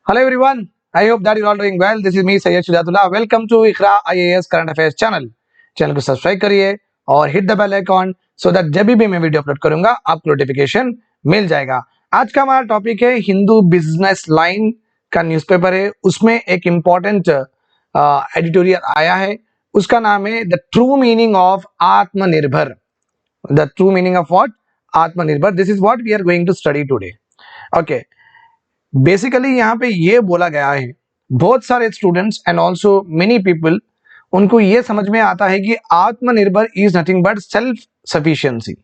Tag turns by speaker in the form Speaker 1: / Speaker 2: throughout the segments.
Speaker 1: Hello everyone, I hope that you're all doing well. This is me Sayyid Shujatullah. Welcome to Iqra IAS Current Affairs channel. Channel को subscribe करिए और hit the bell icon so that जब भी मैं video upload करूंगा आपको notification मिल जाएगा। आज का हमारा टॉपिक है हिंदू बिजनेस लाइन का न्यूज़पेपर है, उसमें एक इम्पॉर्टेंट एडिटोरियल आया है, उसका नाम है the true meaning of Atmanirbhar. The true meaning of what? Atmanirbhar. This is what we are going to study today. Okay, basically यहाँ पे ये बोला गया है, बहुत सारे students and also many people उनको ये समझ में आता है कि Atmanirbhar is nothing but self sufficiency.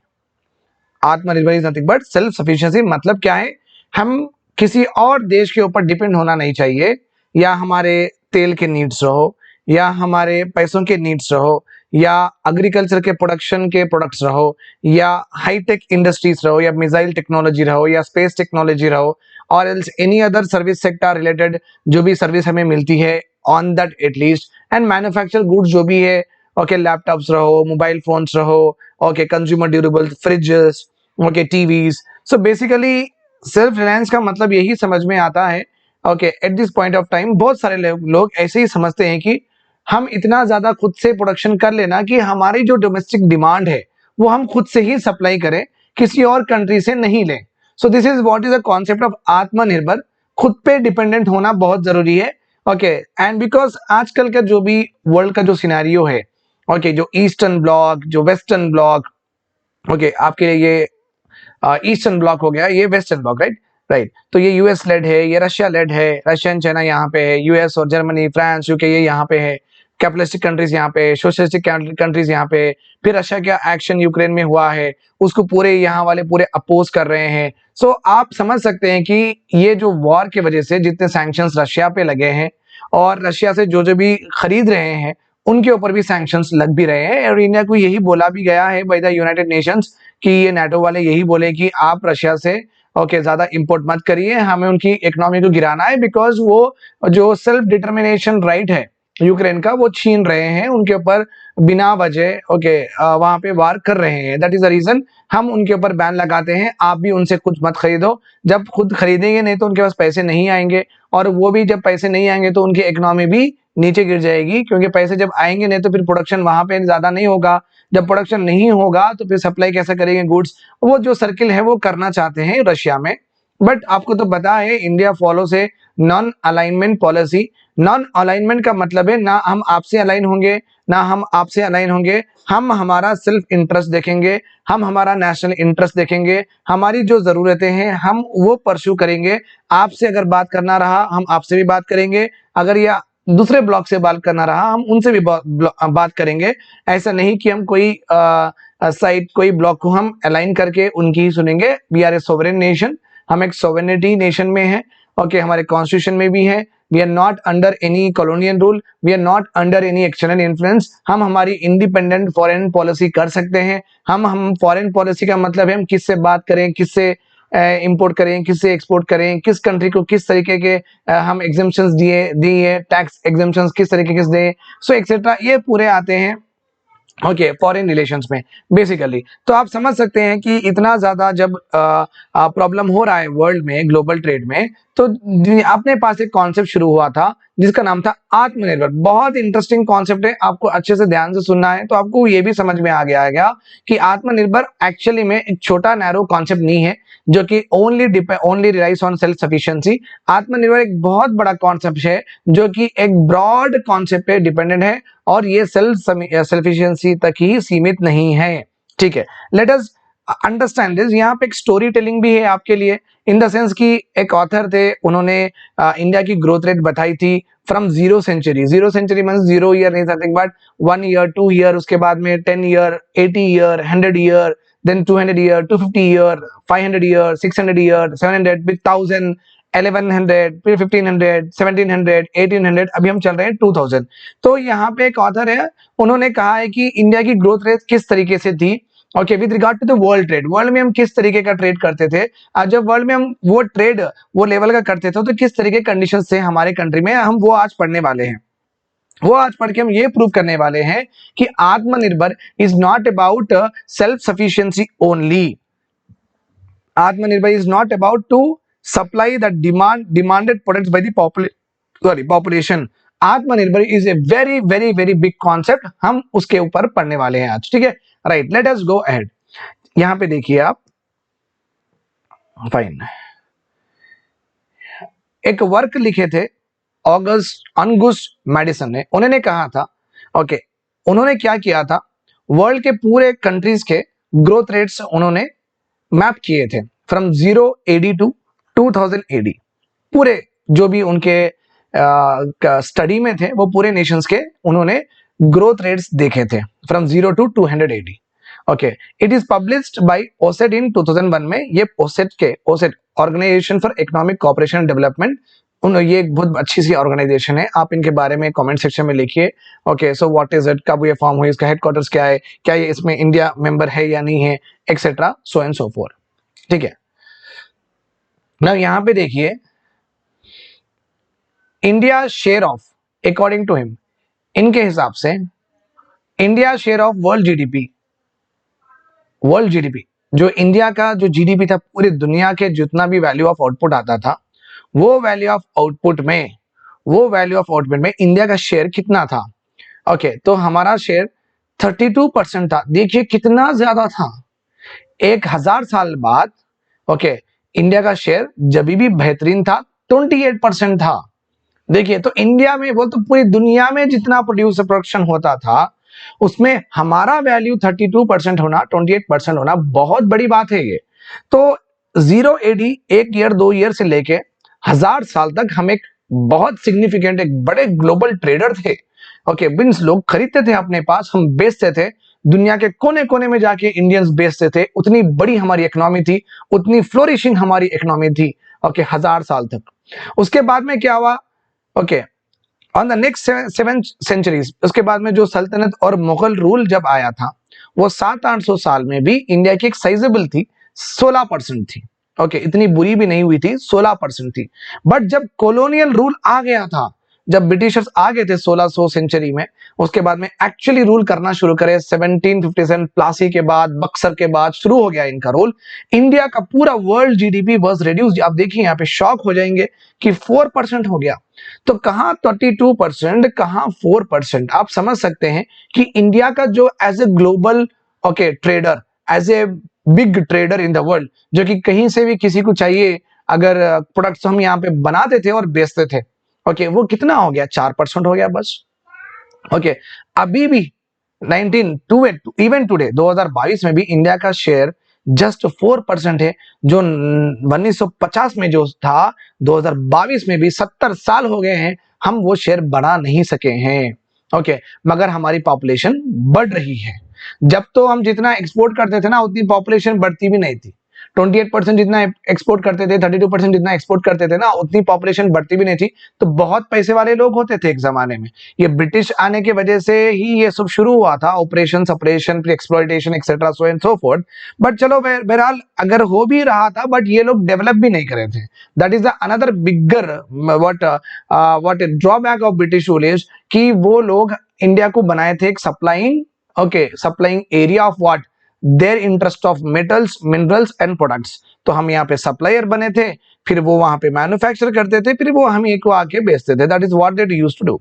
Speaker 1: Atmanirbhar is nothing but self sufficiency मतलब क्या है? हम किसी और देश के ऊपर डिपेंड होना नहीं चाहिए, या हमारे तेल के नीड्स रहो, या हमारे पैसों के नीड्स रहो, या एग्रीकल्चर के प्रोडक्शन के प्रोडक्ट्स रहो, या हाईटेक इंडस्ट्रीज रहो, या मिसाइल टेक्नोलॉजी रहो, या स्पेस टेक्नोलॉजी रहो, और else any other service sector related जो भी सर्विस हमें मिलती है on that at least, and manufacture goods जो भी है, ओके, लैपटॉप्स रहो, मोबाइल फोन्स रहो, okay, consumer durable, freezes, okay, TVs. So basically self reliance का मतलब यही समझ में आता है। Okay, at this point of time बहुत सारे लोग ऐसे ही समझते हैं कि हम इतना ज्यादा खुद से प्रोडक्शन कर लेना कि हमारी जो डोमेस्टिक डिमांड है वो हम खुद से ही सप्लाई करें, किसी और कंट्री से नहीं लें। So this is what is the concept of आत्मनिर्भर। खुद पे डिपेंडेंट होना बहुत जरूरी है। ओके, एंड बिकॉज आजकल का जो भी वर्ल्ड का जो सिनेरियो है, ओके, जो ईस्टर्न ब्लॉक, जो वेस्टर्न ब्लॉक, ओके, आपके लिए ये ईस्टर्न ब्लॉक हो गया, ये वेस्टर्न ब्लॉक, राइट राइट। तो ये यूएस लेड है, ये रशिया लेड है, रशिया एंड चाइना यहाँ पे है, यूएस और जर्मनी, फ्रांस, यूके ये यहाँ पे है, कैपिटलिस्टिक कंट्रीज यहाँ पे, सोशलिस्टिक कंट्रीज यहाँ पे। फिर रशिया का एक्शन यूक्रेन में हुआ है, उसको पूरे यहाँ वाले पूरे अपोज कर रहे हैं। सो आप समझ सकते हैं कि ये जो वॉर की वजह से जितने सैंक्शंस रशिया पे लगे हैं, और रशिया से जो जो भी खरीद रहे हैं उनके ऊपर भी सैंक्शंस लग भी रहे हैं, और इंडिया को यही बोला भी गया है बाय द यूनाइटेड नेशंस कि ये नाटो वाले यही बोले कि आप रशिया से ओके ज्यादा इंपोर्ट मत करिए, हमें उनकी इकोनॉमी को गिराना है, बिकॉज वो जो सेल्फ डिटर्मिनेशन राइट है यूक्रेन का वो छीन रहे हैं उनके ऊपर बिना वजह। ओके, वहां पे वार कर रहे हैं, दैट इज द रीजन हम उनके ऊपर बैन लगाते हैं, आप भी उनसे कुछ मत खरीदो। जब खुद खरीदेंगे नहीं तो उनके पास पैसे नहीं आएंगे, और वो भी जब पैसे नहीं आएंगे तो उनकी इकोनॉमी भी नीचे गिर जाएगी, क्योंकि पैसे जब आएंगे नहीं तो फिर प्रोडक्शन वहां पे ज्यादा नहीं होगा, जब प्रोडक्शन नहीं होगा तो फिर सप्लाई कैसे करेंगे गुड्स? वो जो सर्किल है वो करना चाहते हैं रशिया में। बट आपको तो पता है इंडिया फॉलो से non alignment policy. Non alignment का मतलब है ना हम आपसे अलाइन होंगे ना हम आपसे अलाइन होंगे, हम हमारा सेल्फ इंटरेस्ट देखेंगे, हम हमारा नेशनल इंटरेस्ट देखेंगे, हमारी जो जरूरतें हैं हम वो परस्यू करेंगे। आपसे अगर बात करना रहा हम आपसे भी बात करेंगे, अगर या दूसरे ब्लॉक से बात करना रहा हम उनसे भी बात करेंगे। ऐसा नहीं कि हम कोई साइड कोई ब्लॉक को हम अलाइन करके उनकी ही सुनेंगे। We are a sovereign nation, हम एक सोवेरेनिटी नेशन में हैं। ओके, हमारे कॉन्स्टिट्यूशन में भी है, we are not under any colonial rule, we are not under any external influence. हम हमारी इंडिपेंडेंट फॉरेन पॉलिसी कर सकते हैं। हम फॉरेन पॉलिसी का मतलब है हम किससे बात करें, किससे इंपोर्ट करें, किससे एक्सपोर्ट करें, किस कंट्री को किस तरीके के हम एग्जेम्पशंस दिए, टैक्स एग्जेम्पशंस किस तरीके के दें, सो एक्सेट्रा, ये पूरे आते हैं ओके फॉरेन रिलेशंस में बेसिकली। तो आप समझ सकते हैं कि इतना ज्यादा जब प्रॉब्लम हो रहा है वर्ल्ड में, ग्लोबल ट्रेड में, तो अपने पास एक कॉन्सेप्ट शुरू हुआ था जिसका नाम था आत्मनिर्भर। बहुत इंटरेस्टिंग कॉन्सेप्ट है, आपको अच्छे से ध्यान से सुनना है तो आपको ये भी समझ में आ गया कि आत्मनिर्भर एक्चुअली में एक छोटा नैरो कॉन्सेप्ट नहीं है जो कि only relies on self sufficiency. आत्मनिर्भर एक बहुत बड़ा कॉन्सेप्ट है जो कि एक ब्रॉड कॉन्सेप्ट पे डिपेंडेंट है, और ये सेल्फिशिएंसी तक ही सीमित नहीं है। ठीक है, लेट अस अंडरस्टैंड दिस। यहाँ पे एक स्टोरी टेलिंग भी है आपके लिए, इन द सेंस कि एक ऑथर थे, उन्होंने इंडिया की ग्रोथ रेट बताई थी from 0 century. 0 century means 0 year नहीं, समथिंग बट 1 ईयर, 2 ईयर, उसके बाद में 10 year, 80 year, 100 year, then 200 year, 250 year, 500 year, 600 year, 700, फिर 1000, 1100, फिर 1500, 1700, 1800, अभी हम चल रहे हैं 2000। तो यहाँ पे एक ऑथर है, उन्होंने कहा है कि इंडिया की ग्रोथ रेट किस तरीके से थी okay with regard to the world trade. World में हम किस तरीके का ट्रेड करते थे, जब वर्ल्ड में हम वो ट्रेड वो लेवल का करते थे तो किस तरीके कंडीशन थे हमारे कंट्री में, हम वो आज पढ़ने वाले हैं। वो आज पढ़ के हम ये प्रूव करने वाले हैं कि Atmanirbhar is not about self sufficiency only. Atmanirbhar is not about to supply the demanded products by the population. Atmanirbhar is a very very very big concept, हम उसके ऊपर पढ़ने वाले हैं आज, ठीक है। Right, let us go ahead. यहां पे देखिए आप, फाइन, एक वर्क लिखे थे ऑगस्ट मैडिसन ने, उन्होंने कहा था, ओके, उन्होंने क्या किया था, वर्ल्ड के पूरे कंट्रीज के ग्रोथ रेट्स उन्होंने मैप किए थे फ्रॉम 0 AD टू 2000 AD। पूरे जो भी उनके स्टडी में थे वो पूरे नेशंस के उन्होंने ग्रोथ रेट्स देखे थे from 0 to 200 AD। Okay, it is published by OECD in 2001 में। ये OECD organisation for economic cooperation and development, ये एक बहुत अच्छी सी ऑर्गेनाइजेशन है, आप इनके बारे में कमेंट सेक्शन में लिखिए। Okay, so what is it, कब ये फॉर्म हुई, इसका हेडक्वार्टर्स क्या है, क्या ये इसमें इंडिया मेंबर है या नहीं है, etcetera, so and so forth, ठीक है। नाउ यहां पे देखिए, India share of, according to him, इनके हिसाब से India share of world GDP, जो इंडिया का जो जीडीपी था पूरी दुनिया के जितना भी वैल्यू ऑफ आउटपुट आता था, वो वैल्यू ऑफ आउटपुट में इंडिया का शेयर कितना था। ओके, तो हमारा शेयर 32% था। देखिए कितना ज्यादा था। 1000 साल बाद, ओके, इंडिया का शेयर जब भी बेहतरीन था 28% था। देखिए, तो इंडिया में बोल तो पूरी दुनिया में जितना प्रोडक्शन होता था उसमें हमारा वैल्यू 32% होना, 28% होना बहुत बड़ी बात है ये। तो 0 AD, 1 ईयर 2 ईयर से लेके 1000 साल तक हम एक बहुत सिग्निफिकेंट, एक बड़े ग्लोबल ट्रेडर थे। ओके, बिन्स लोग खरीदते थे अपने पास, हम बेचते थे, दुनिया के कोने कोने में जाके इंडियंस बेचते थे। उतनी बड़ी हमारी इकोनॉमी थी, उतनी फ्लोरिशिंग हमारी इकोनॉमी थी। ओके, 1000 साल तक। उसके बाद में क्या हुआ, okay, on the next 7 centuries, उसके बाद में जो सल्तनत और मुगल रूल जब आया था, वो 700-800 साल में भी इंडिया की एक साइजेबल थी, 16% थी। ओके, इतनी बुरी भी नहीं हुई थी, 16% थी। बट जब कॉलोनियल रूल आ गया था, जब ब्रिटिशर्स आ गए थे 1600 सेंचुरी में, उसके बाद में एक्चुअली रूल करना शुरू करे 1757 प्लासी के बाद, बक्सर के बाद शुरू हो गया इनका रूल। इंडिया का पूरा वर्ल्ड जीडीपी वाज रिड्यूस्ड। आप देखिए यहाँ पे शॉक हो जाएंगे कि 4% हो गया। तो कहां 32%, कहां 4%। आप समझ सकते हैं कि इंडिया का जो as a global, okay, trader, as a big trader in the world, जो कि कहीं से भी किसी को चाहिए अगर प्रोडक्ट्स हम यहाँ पे बनाते थे और बेचते थे, ओके, वो कितना हो गया, 4% हो गया बस। ओके, अभी भी इवन टुडे 2022 में भी इंडिया का शेयर जस्ट 4% है, जो 1950 में जो था, 2022 में भी 70 साल हो गए हैं, हम वो शेयर बढ़ा नहीं सके हैं। ओके, मगर हमारी पॉपुलेशन बढ़ रही है। जब तो हम जितना एक्सपोर्ट करते थे ना, उतनी पॉपुलेशन बढ़ती भी नहीं थी। 28% जितना एक्सपोर्ट करते थे, 32% जितना एक्सपोर्ट करते थे ना, उतनी पॉपुलेशन बढ़ती भी नहीं थी। तो बहुत पैसे वाले लोग होते थे एक जमाने में। ये ब्रिटिश आने की वजह से ही ये सब शुरू हुआ था, ऑपरेशन फिर exploitation etcetera, so and so fourth. But चलो, बहरहाल अगर हो भी रहा था, बट ये लोग डेवलप भी नहीं करे थे। That is the another bigger what drawback of British rule is, कि वो लोग इंडिया को बनाए थे एक supplying area of what, their interest of metals, minerals and products. तो हम यहाँ पे सप्लायर बने थे, फिर वो वहां पे मैन्युफैक्चर करते थे, फिर वो हम को आके बेचते थे। That is what they used to do.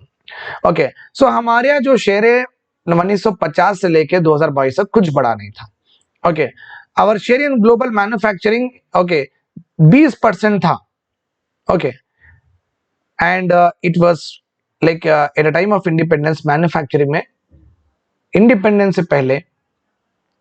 Speaker 1: Okay, so हमारे यहाँ जो शेयर है 1950 से लेके 2022 तक कुछ बड़ा नहीं था। Okay, our share in global manufacturing, okay, 20% था। Okay, and it was like at a time of independence, manufacturing में इंडिपेंडेंस से पहले,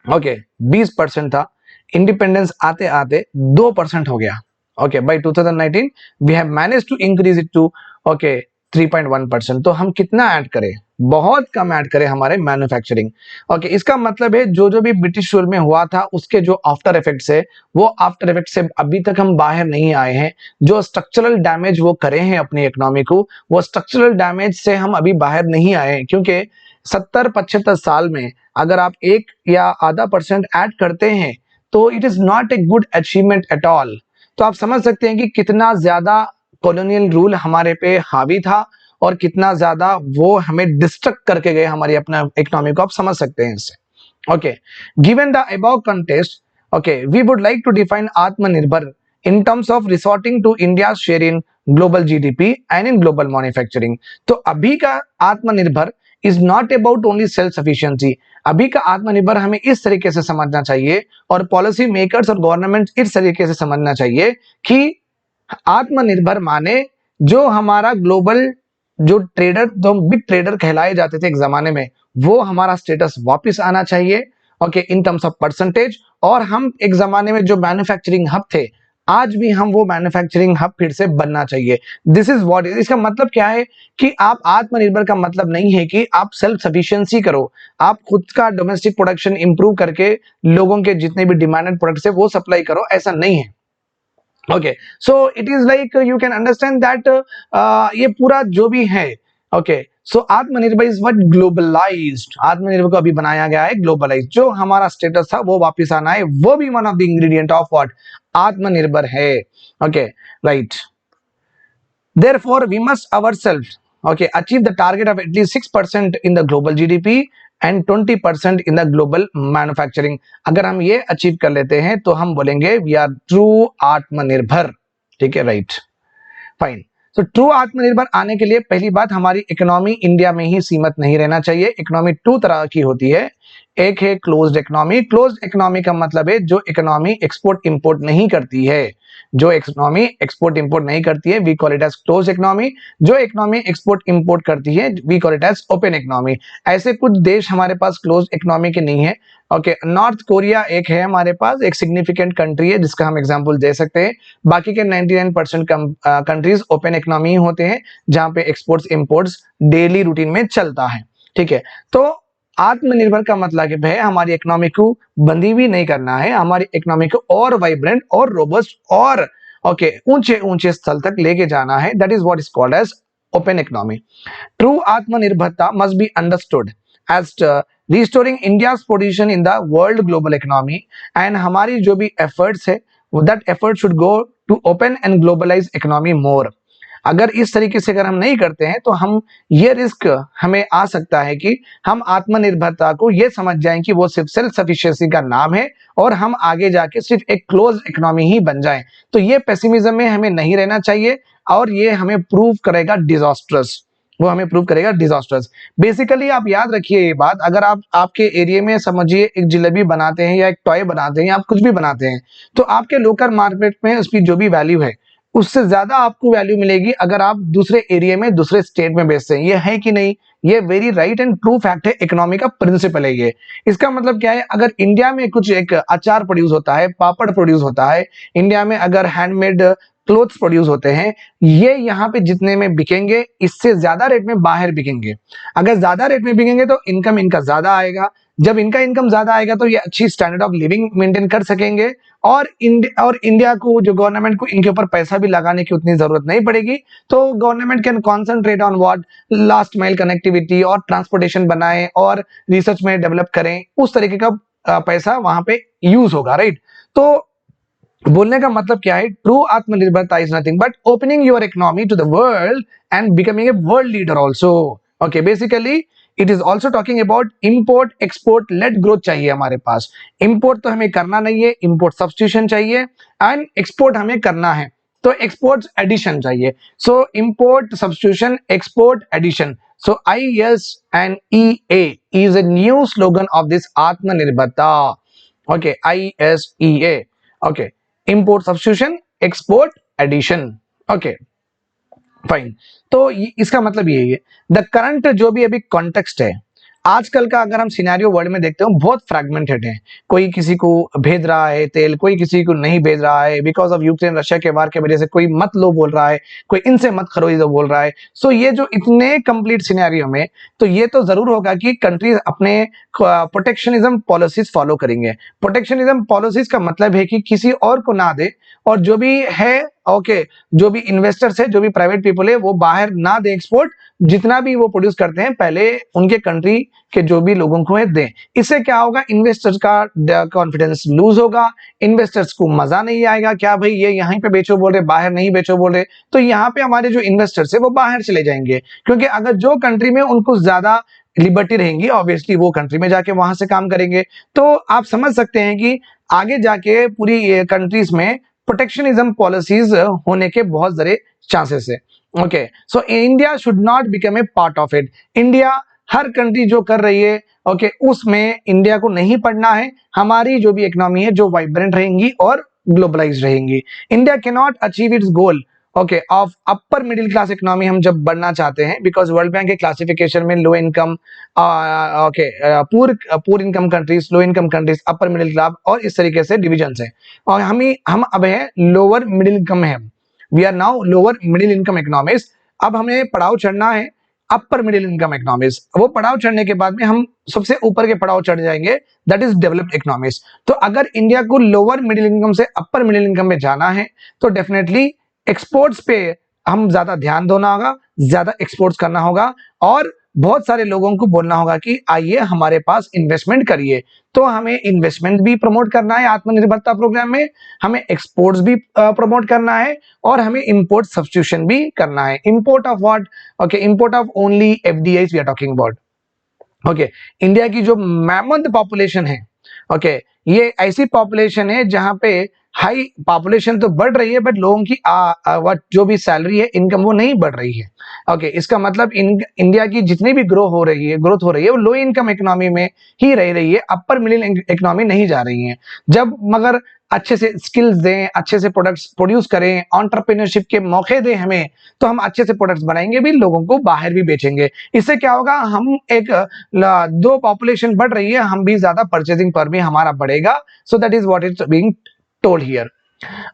Speaker 1: ओके, 20% था। इंडिपेंडेंस आते आते 2% हो गया। Okay, by 2019 we have managed to increase it to, okay, 3.1%। तो हम कितना ऐड करें, बहुत कम ऐड करें हमारे मैन्युफैक्चरिंग। ओके, इसका मतलब है जो जो भी ब्रिटिश रूल में हुआ था उसके जो आफ्टर इफेक्ट्स है, वो आफ्टर इफेक्ट से अभी तक हम बाहर नहीं आए हैं। जो स्ट्रक्चरल डैमेज वो करे हैं अपनी इकोनॉमी को, वो स्ट्रक्चरल डैमेज से हम अभी बाहर नहीं आए हैं। क्योंकि 70-75 साल में अगर आप 1 या आधा % ऐड करते हैं तो it is not a good achievement at all. तो आप समझ सकते हैं कि कितना ज्यादा कॉलोनियल रूल हमारे पे हावी था और कितना ज्यादा वो हमें डिस्ट्रक्ट करके गए हमारी अपना इकोनॉमी को। आप समझ सकते हैं इससे। Okay, given the above context, okay, we would like to define आत्मनिर्भर in terms of resorting to India's share in global GDP and in global manufacturing. तो अभी का आत्मनिर्भर is not about only self sufficiency. अभी का आत्मनिर्भर हमें इस तरीके से समझना चाहिए और पॉलिसी मेकर्स और गवर्नमेंट इस तरीके से समझना चाहिए कि आत्मनिर्भर माने जो हमारा ग्लोबल जो ट्रेडर, जो बिग ट्रेडर कहलाए जाते थे एक जमाने में, वो हमारा स्टेटस वापस आना चाहिए, okay, in terms of percentage. और हम एक जमाने में जो मैन्युफैक्चरिंग हब थे, आज भी हम वो मैन्युफैक्चरिंग हब फिर से बनना चाहिए। दिस इज व्हाट इज, इसका मतलब क्या है कि आप आत्मनिर्भर का मतलब नहीं है कि आप सेल्फ सफिशिएंसी करो, आप खुद का डोमेस्टिक प्रोडक्शन इंप्रूव करके लोगों के जितने भी डिमांडेड प्रोडक्ट्स है वो सप्लाई करो, ऐसा नहीं है। Okay, so it is like you can understand that ये पूरा जो भी है, ओके, सो आत्मनिर्भर इज व्हाट ग्लोबलाइज्ड, आत्मनिर्भर को अभी बनाया गया है ग्लोबलाइज्ड। जो हमारा स्टेटस था वो वापस आना है, वो भी one of the ingredient of what आत्मनिर्भर है। Okay, right, therefore we must ourselves, okay, achieve the target of at least 6% in the global GDP and 20% in the global manufacturing। अगर हम ये अचीव कर लेते हैं तो हम बोलेंगे वी आर ट्रू आत्मनिर्भर। ठीक है, राइट, फाइन। तो ट्रू आत्मनिर्भर आने के लिए पहली बात, हमारी इकोनॉमी इंडिया में ही सीमित नहीं रहना चाहिए। इकोनॉमी टू तरह की होती है, एक है क्लोज्ड इकोनॉमी। क्लोज्ड इकोनॉमी का मतलब है जो इकोनॉमी एक्सपोर्ट इंपोर्ट नहीं करती है, जो इकोनॉमी एक्सपोर्ट इंपोर्ट नहीं करती है, we call it as closed economy. जो इकोनॉमी एक्सपोर्ट इंपोर्ट करती है, we call it as open economy. ऐसे कुछ देश हमारे पास क्लोज्ड इकोनॉमी के नहीं है। ओके, नॉर्थ कोरिया एक है हमारे पास, एक सिग्निफिकेंट कंट्री है जिसका हम एग्जांपल दे सकते हैं। बाकी के 99% कंट्रीज ओपन इकोनॉमी ही होते हैं, जहां पे एक्सपोर्ट्स इंपोर्ट्स डेली रूटीन में चलता है। ठीक है, तो आत्मनिर्भर का मतलब है हमारी इकोनॉमी को बंदी भी नहीं करना है, हमारी इकोनॉमी को और वाइब्रेंट और रोबस्ट और ओके ऊंचे ऊंचे स्थल तक लेके जाना है। That is what is called as open economy. True Atmanirbharta must be understood as restoring India's position in the world global economy, and हमारी जो भी efforts है that effort should go to open and globalize economy more। अगर इस तरीके से अगर हम नहीं करते हैं तो हम ये रिस्क हमें आ सकता है कि हम आत्मनिर्भरता को ये समझ जाएं कि वो सिर्फ सेल्फ सफिशिएंसी का नाम है और हम आगे जाके सिर्फ एक क्लोज इकोनॉमी ही बन जाएं। तो ये पेसिमिज्म में हमें नहीं रहना चाहिए और ये हमें प्रूव करेगा डिजास्ट्रस, वो हमें प्रूव करेगा डिजास्टर्स। बेसिकली आप याद रखिए ये बात, अगर आप आपके एरिया में समझिए एक जिलेबी बनाते हैं या एक टॉय बनाते हैं या आप कुछ भी बनाते हैं, तो आपके लोकल मार्केट में उसकी जो भी वैल्यू है उससे ज्यादा आपको वैल्यू मिलेगी अगर आप दूसरे एरिया में दूसरे स्टेट में बेचते हैं। ये है कि नहीं? ये very right and true fact है, इकोनॉमी का प्रिंसिपल है ये। इसका मतलब क्या है, अगर इंडिया में कुछ एक अचार प्रोड्यूस होता है, पापड़ प्रोड्यूस होता है, इंडिया में अगर हैंडमेड क्लोथ्स प्रोड्यूस होते हैं, ये यहाँ पे जितने में बिकेंगे इससे ज्यादा रेट में बाहर बिकेंगे। अगर ज्यादा रेट में बिकेंगे तो इनकम इनका ज्यादा आएगा, जब इनका इनकम ज्यादा आएगा तो ये अच्छी स्टैंडर्ड ऑफ लिविंग मेंटेन कर सकेंगे और इंडिया को जो गवर्नमेंट को इनके ऊपर पैसा भी लगाने की उतनी जरूरत नहीं पड़ेगी। तो government can concentrate on what last mile connectivity और ट्रांसपोर्टेशन बनाए और रिसर्च में डेवलप करें, उस तरीके का पैसा वहां पे यूज होगा, राइट। तो बोलने का मतलब क्या है, ट्रू आत्मनिर्भरता is nothing but opening your economy to the world and becoming a world leader also. Okay, basically it is also talking about import export led growth चाहिए हमारे पास। इम्पोर्ट तो हमें करना नहीं है, इम्पोर्ट सब्स्टिट्यूशन चाहिए एंड एक्सपोर्ट हमें करना है तो एक्सपोर्ट एडिशन चाहिए। So import substitution export addition, so ISNEA is a new slogan of this आत्मनिर्भरता। Okay, ISEA, okay, import substitution export addition, okay, fine. तो इसका मतलब ये है द करंट जो भी अभी कॉन्टेक्स्ट है आजकल का, अगर हम सिनेरियो वर्ल्ड में देखते हो बहुत फ्रैगमेंटेड है। कोई किसी को भेज रहा है तेल, कोई किसी को नहीं भेज रहा है, बिकॉज ऑफ यूक्रेन रशिया के वार के वजह से कोई मत लो बोल रहा है, कोई इनसे मत खरीदो बोल रहा है। सो ये जो इतने कंप्लीट सिनेरियो में तो ये तो जरूर होगा कि कंट्रीज अपने प्रोटेक्शनिज्म पॉलिसीज फॉलो करेंगे। प्रोटेक्शनिज्म पॉलिसीज का मतलब है कि किसी और को ना दे, और जो भी है ओके जो भी इन्वेस्टर्स है, जो भी प्राइवेट पीपल है, वो बाहर ना दे एक्सपोर्ट, जितना भी वो प्रोड्यूस करते हैं पहले उनके कंट्री के जो भी लोगों को है दें। इससे क्या होगा, इन्वेस्टर्स का कॉन्फिडेंस लूज होगा, इन्वेस्टर्स को मजा नहीं आएगा, क्या भाई ये यहीं पे बेचो बोल रहे, बाहर नहीं बेचो बोल रहे, तो यहाँ पे हमारे जो इन्वेस्टर्स है वो बाहर चले जाएंगे। क्योंकि अगर जो कंट्री में उनको ज्यादा लिबर्टी रहेंगी ऑब्वियसली वो कंट्री में जाके वहां से काम करेंगे। तो आप समझ सकते हैं कि आगे जाके पूरी कंट्रीज में प्रोटेक्शनिज्म पॉलिसीज होने के बहुत सारे चांसेस है। Okay, so India should not become a part of it. India her country जो कर रही है ओके उसमें इंडिया को नहीं पढ़ना है। हमारी जो भी इकोनॉमी है जो वाइब्रेंट रहेंगी और ग्लोबलाइज रहेंगी। India can not achieve it's goal okay of upper middle class economy हम जब बढ़ना चाहते हैं, बिकॉज वर्ल्ड बैंक के क्लासिफिकेशन में low income okay poor income countries, low income countries, upper middle class और इस तरीके से डिविजन्स हैं। और हम अब है लोअर मिडिल इनकम है। We are now lower middle income economies. अब हमें पड़ाव चढ़ना है अपर मिडिल इनकम इकोनॉमीज। वो पड़ाव चढ़ने के बाद में हम सबसे ऊपर के पड़ाव चढ़ जाएंगे, दैट इज डेवलप्ड इकोनॉमीज। तो अगर इंडिया को लोअर मिडिल इनकम से अपर मिडिल इनकम में जाना है तो डेफिनेटली एक्सपोर्ट्स पे हम ज्यादा ध्यान देना होगा, ज्यादा एक्सपोर्ट्स करना होगा और बहुत सारे लोगों को बोलना होगा कि आइए हमारे पास इन्वेस्टमेंट करिए। तो हमें इन्वेस्टमेंट भी प्रमोट करना है आत्मनिर्भरता प्रोग्राम में, हमें एक्सपोर्ट्स भी प्रमोट करना है और हमें इंपोर्ट सब्स्टिट्यूशन भी करना है। Import of what? Okay, import of only FDI we are talking about. Okay, India की जो मैमथ पॉपुलेशन है ओके ये ऐसी पॉपुलेशन है जहां पे हाई पॉपुलेशन तो बढ़ रही है बट लोगों की जो भी सैलरी है, इनकम, वो नहीं बढ़ रही है। ओके, इसका मतलब इंडिया की जितनी भी ग्रोथ हो रही है वो लो इनकम इकोनॉमी में ही रह रही है, अपर मिडिल इकोनॉमी नहीं जा रही है। जब मगर अच्छे से स्किल्स दें, अच्छे से प्रोडक्ट्स प्रोड्यूस करें, एंटरप्रेन्योरशिप के मौके दें हमें, तो हम अच्छे से प्रोडक्ट्स बनाएंगे भी, लोगों को बाहर भी बेचेंगे। इससे क्या होगा, हम एक दो पॉपुलेशन बढ़ रही है, हम भी ज्यादा परचेजिंग पर भी हमारा बढ़ेगा। सो that is what is being told here.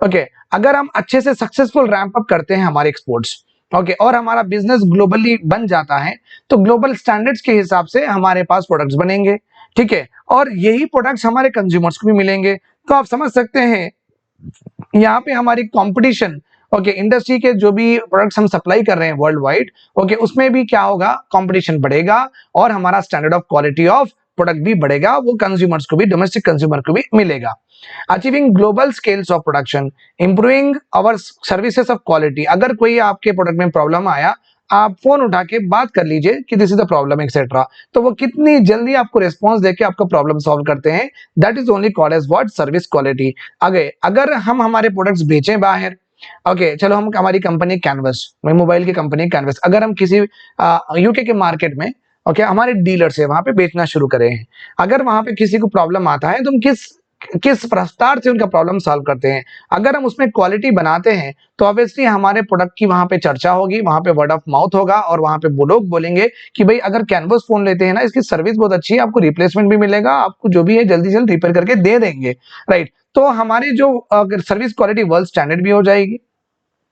Speaker 1: Okay, अगर हम अच्छे से सक्सेसफुल रैंप अप करते हैं हमारे एक्सपोर्ट्स ओके और हमारा बिजनेस ग्लोबली बन जाता है तो ग्लोबल स्टैंडर्ड्स के हिसाब से हमारे पास प्रोडक्ट्स बनेंगे, ठीक है, और यही प्रोडक्ट्स हमारे कंज्यूमर्स को भी मिलेंगे। तो आप समझ सकते हैं यहाँ पे हमारी कंपटीशन ओके इंडस्ट्री के जो भी प्रोडक्ट्स हम सप्लाई कर रहे हैं वर्ल्ड वाइड ओके उसमें भी क्या होगा, कंपटीशन बढ़ेगा और हमारा standard of quality of product भी बढ़ेगा, वो कंज्यूमर्स को भी, डोमेस्टिक कंज्यूमर को भी मिलेगा। Achieving global scales of production, improving our services of quality. अगर कोई आपके प्रोडक्ट में प्रॉब्लम आया, आप फोन उठा के बात कर लीजिए कि this is the problem etcetera, तो वो कितनी जल्दी आपको रिस्पॉन्स देके आपका प्रॉब्लम सॉल्व करते हैं। That is only called as what, service quality. अगर हम हमारे प्रोडक्ट्स बेचें बाहर ओके चलो, हम हमारी कंपनी कैनवस, मोबाइल की कंपनी कैनवस, अगर हम किसी यूके के मार्केट में ओके हमारे डीलर से वहां पे बेचना शुरू करे हैं, अगर वहां पे किसी को प्रॉब्लम आता है तो हम किस प्रस्ताव से उनका प्रॉब्लम सॉल्व करते हैं। अगर हम उसमें क्वालिटी बनाते हैं तो ऑब्वियसली हमारे प्रोडक्ट की वहां पे चर्चा होगी, वहां पे वर्ड ऑफ माउथ होगा और वहां पे वो लोग बोलेंगे कि भाई अगर कैनवस फोन लेते हैं ना, इसकी सर्विस बहुत अच्छी है, आपको रिप्लेसमेंट भी मिलेगा, आपको जो भी है जल्दी जल्दी रिपेयर करके दे देंगे, राइट। तो हमारी जो सर्विस क्वालिटी वर्ल्ड स्टैंडर्ड भी हो जाएगी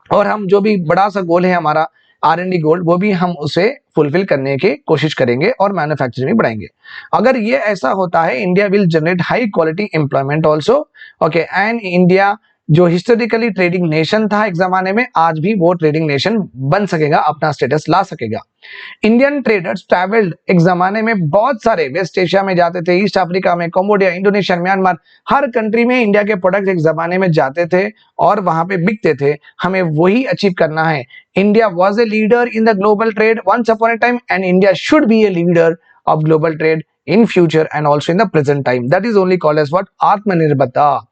Speaker 1: और हम जो भी बड़ा सा गोल है हमारा R&D गोल, वो भी हम उसे फुलफिल करने की कोशिश करेंगे और मैन्युफैक्चरिंग भी बढ़ाएंगे। अगर ये ऐसा होता है, India will generate high quality employment also okay and India जो हिस्टोरिकली ट्रेडिंग नेशन था एक जमाने में, आज भी वो ट्रेडिंग नेशन बन सकेगा, अपना स्टेटस ला सकेगा। इंडियन ट्रेडर्स ट्रैवल्ड एक जमाने में बहुत सारे वेस्ट एशिया में जाते थे, ईस्ट अफ्रीका में, कंबोडिया, इंडोनेशिया, म्यांमार, हर कंट्री में इंडिया के प्रोडक्ट एक जमाने में जाते थे और वहां पे बिकते थे। हमें वही अचीव करना है। India was a leader in the global trade once upon a time and India should be a leader of global trade in future and also in the present time. That is only called as what, आत्मनिर्भरता।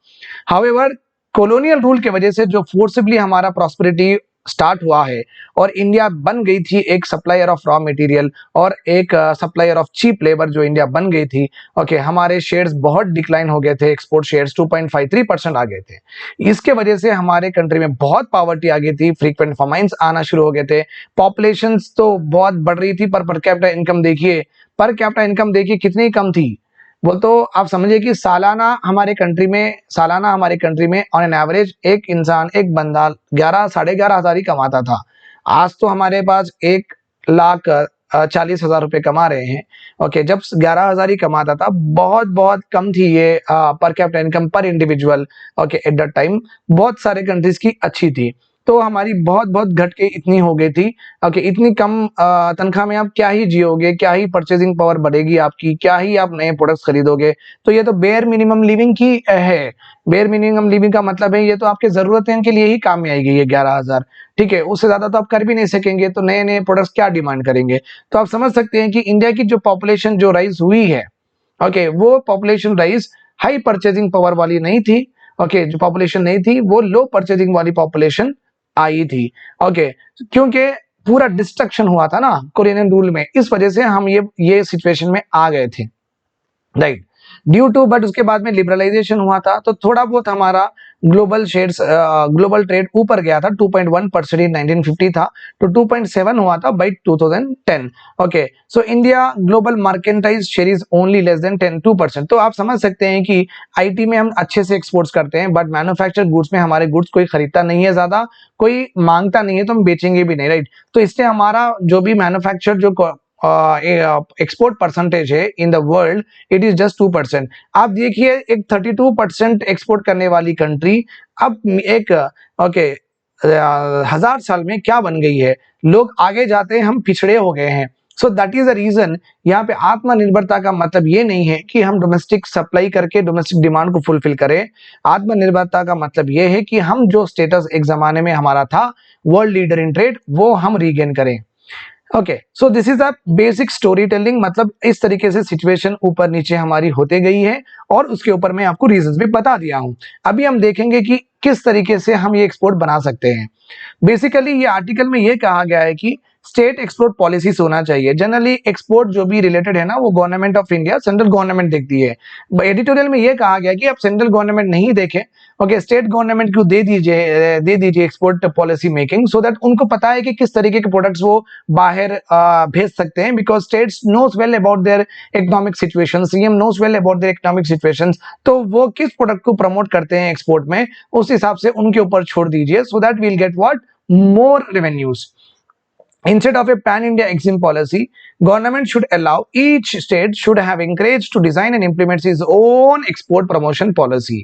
Speaker 1: However, colonial rule के वजह से जो forcibly हमारा prosperity start हुआ है और India बन गई थी एक सप्लायर ऑफ रॉ मटेरियल और एक सप्लायर ऑफ चीप लेबर, जो इंडिया बन गई थी ओके हमारे शेयर्स बहुत डिक्लाइन हो गए थे, एक्सपोर्ट शेयर्स 2.53% आ गए थे। इसके वजह से हमारे कंट्री में बहुत पॉवर्टी आ गई थी, फ्रीक्वेंट फमाइन्स आना शुरू हो गए थे, पॉपुलेशंस तो बहुत बढ़ रही थी पर कैपिटा इनकम देखिए, पर कैपिटा इनकम देखिए कितनी कम थी। वो तो आप समझिए कि सालाना हमारे कंट्री में ऑन एन एवरेज एक इंसान, एक बंदा 11,500 ही कमाता था। आज तो हमारे पास 1,40,000 रुपए कमा रहे हैं ओके जब 11,000 ही कमाता था, बहुत बहुत कम थी ये पर कैपिटा इनकम पर individual okay at that time. बहुत सारे कंट्रीज की अच्छी थी, तो हमारी बहुत बहुत घट के इतनी हो गई थी ओके इतनी कम तनख्वाह में आप क्या ही जियोगे, क्या ही परचेजिंग पावर बढ़ेगी आपकी, क्या ही आप नए प्रोडक्ट्स खरीदोगे। तो ये तो बेयर मिनिमम लिविंग की है। बेयर मिनिमम लिविंग का मतलब है ये तो आपके जरूरतें के लिए ही काम में आएगी ये 11,000, ठीक है, उससे ज्यादा तो आप कर भी नहीं सकेंगे, तो नए नए प्रोडक्ट्स क्या डिमांड करेंगे। तो आप समझ सकते हैं कि इंडिया की जो पॉपुलेशन जो राइज हुई है ओके वो population rise high purchasing power वाली नहीं थी ओके, जो पॉपुलेशन नहीं थी वो लो परचेजिंग वाली पॉपुलेशन आई थी। ओके, क्योंकि पूरा डिस्ट्रक्शन हुआ था ना कोरियन रूल में, इस वजह से हम ये सिचुएशन में आ गए थे, राइट, ड्यू टू। बट उसके बाद में लिबरलाइजेशन हुआ था तो थोड़ा बहुत हमारा ग्लोबल ट्रेड ऊपर गया था। 2.1% इन 1950 था तो 2.7 हुआ था बाई 2010। Okay, so India global marketize share is only less than 2%। तो आप समझ सकते हैं कि आईटी में हम अच्छे से एक्सपोर्ट्स करते हैं, बट मैन्युफैक्चर गुड्स में हमारे गुड्स कोई खरीदता नहीं है, ज्यादा कोई मांगता नहीं है, तो हम बेचेंगे भी नहीं, राइट। तो इसलिए हमारा जो भी मैन्युफैक्चर जो एक्सपोर्ट परसेंटेज है इन the world, it is just 2%। आप देखिए एक 32% एक्सपोर्ट करने वाली कंट्री अब एक ओके 1000 साल में क्या बन गई है। लोग आगे जाते हैं, हम पिछड़े हो गए हैं। So that is the reason. यहाँ पे आत्मनिर्भरता का मतलब ये नहीं है कि हम डोमेस्टिक सप्लाई करके डोमेस्टिक डिमांड को फुलफिल करें। आत्मनिर्भरता का मतलब ये है कि हम जो स्टेटस एक जमाने में हमारा था वर्ल्ड लीडर इन ट्रेड, वो हम रीगेन करें। Okay, so this is the basic story telling. मतलब इस तरीके से सिचुएशन ऊपर नीचे हमारी होते गई है और उसके ऊपर मैं आपको रीजंस भी बता दिया हूं। अभी हम देखेंगे कि किस तरीके से हम ये एक्सपोर्ट बना सकते हैं। बेसिकली ये आर्टिकल में ये कहा गया है कि स्टेट एक्सपोर्ट पॉलिसी होना चाहिए। जनरली एक्सपोर्ट जो भी रिलेटेड है ना, वो government of India, central government देखती है। एडिटोरियल में ये कहा गया कि आप सेंट्रल गवर्नमेंट नहीं देखें, ओके, स्टेट गवर्नमेंट को दे दीजिए export policy making, so that उनको पता है कि किस तरीके के प्रोडक्ट्स वो बाहर भेज सकते हैं। Because states knows well about their economic situation, CM knows well about their economic situation. तो वो किस प्रोडक्ट को प्रमोट करते हैं एक्सपोर्ट में, उस हिसाब से उनके ऊपर छोड़ दीजिए, so that will get what, more revenues. Instead of a pan-India EXIM policy, government should allow each state should have encouraged to design and implement its own export promotion policy.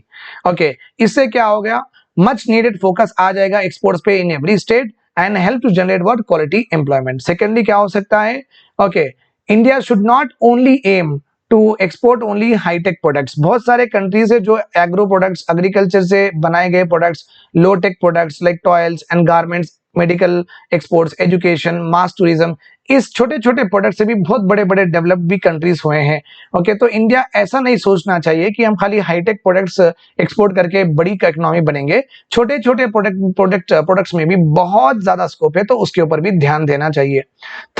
Speaker 1: Okay, इससे क्या हो गया, much needed focus आ जाएगा exports पे in every state and help to generate what, quality employment. Secondly क्या हो सकता है, okay, India should not only aim to export only hi-tech products. बहुत सारे कंट्रीज है जो एग्रो प्रोडक्ट्स, एग्रीकल्चर से बनाए गए products, low tech products like toils and garments, medical exports, education, mass tourism, इस छोटे छोटे प्रोडक्ट से भी बहुत बड़े बड़े डेवलप भी कंट्रीज हुए हैं। ओके, तो इंडिया ऐसा नहीं सोचना चाहिए कि हम खाली हाईटेक प्रोडक्ट्स एक्सपोर्ट करके बड़ी इकोनॉमी बनेंगे। छोटे छोटे प्रोडक्ट्स में भी बहुत ज्यादा स्कोप है, तो उसके ऊपर भी ध्यान देना चाहिए।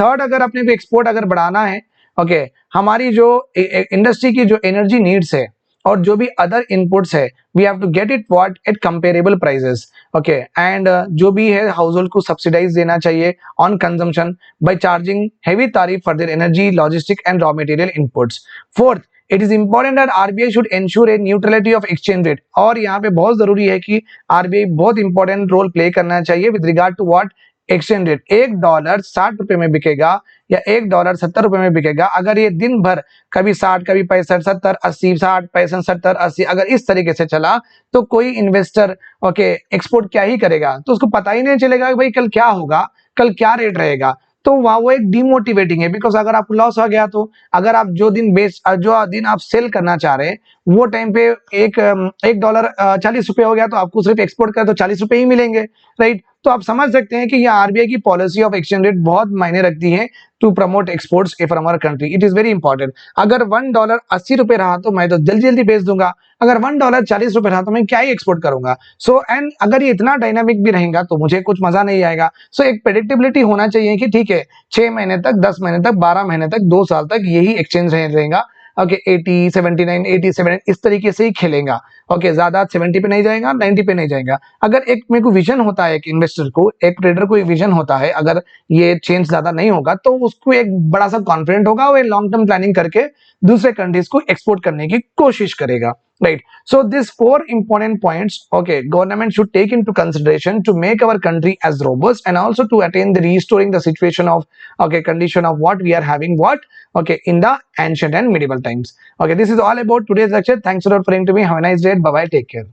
Speaker 1: थर्ड, अगर अपने को एक्सपोर्ट अगर बढ़ाना है, ओके, हमारी जो इंडस्ट्री की जो एनर्जी नीड्स है और जो भी अदर इनपुट्स है, we have to get it what at comparable prices. Okay, and जो भी है हाउस होल्ड को सब्सिडाइज देना चाहिए on consumption by charging heavy tariff for their energy, logistic and raw material inputs. Fourth, it is important that RBI should ensure a neutrality of exchange rate. और यहाँ पे बहुत जरूरी है कि आरबीआई बहुत इंपॉर्टेंट रोल प्ले करना चाहिए with regard to what, exchange rate. $1 60 में बिकेगा या $1 70 में बिकेगा, अगर ये दिन भर कभी 60, कभी 65, 70, 80, 60, 65, 70, 80 अगर इस तरीके से चला, तो कोई इन्वेस्टर ओके एक्सपोर्ट क्या ही करेगा, तो उसको पता ही नहीं चलेगा कि भाई कल क्या होगा, कल क्या रेट रहेगा। तो वहां वो एक डिमोटिवेटिंग है। बिकॉज अगर आपको लॉस हो गया, तो अगर आप जो दिन आप सेल करना चाह रहे हैं, वो टाइम पे $1 40 हो गया, तो आपको सिर्फ एक्सपोर्ट कर तो $40 ही मिलेंगे, राइट। तो आप समझ सकते हैं कि ये आरबीआई की पॉलिसी ऑफ एक्सचेंज रेट बहुत मायने रखती है to promote exports from our country. It is very important. अगर $1 80 रहा तो मैं तो जल्दी जल्दी बेच दूंगा, अगर $1 40 रहा तो मैं क्या ही एक्सपोर्ट करूंगा। सो एंड अगर ये इतना डायनामिक भी रहेगा तो मुझे कुछ मजा नहीं आएगा। सो एक प्रेडिक्टेबिलिटी होना चाहिए कि ठीक है 6 महीने तक, 10 महीने तक, 12 महीने तक, 2 साल तक यही एक्सचेंज रहेगा। ओके, 80, 79, 87 इस तरीके से ही खेलेगा। ओके, ज्यादा 70 पे नहीं जाएगा, 90 पे नहीं जाएगा। अगर एक मेरे को विजन होता है, एक इन्वेस्टर को, एक ट्रेडर को एक विजन होता है, अगर ये चेंज ज्यादा नहीं होगा तो उसको एक बड़ा सा कॉन्फिडेंट होगा, वो लॉन्ग टर्म प्लानिंग करके दूसरे कंट्रीज को एक्सपोर्ट करने की कोशिश करेगा, right? So these 4 important points, okay, government should take into consideration to make our country as robust and also to attain the restoring the situation of, okay, condition of what we are having, what, okay, in the ancient and medieval times. Okay, this is all about today's lecture. Thanks for referring to me. Have a nice day. Bye bye. Take care.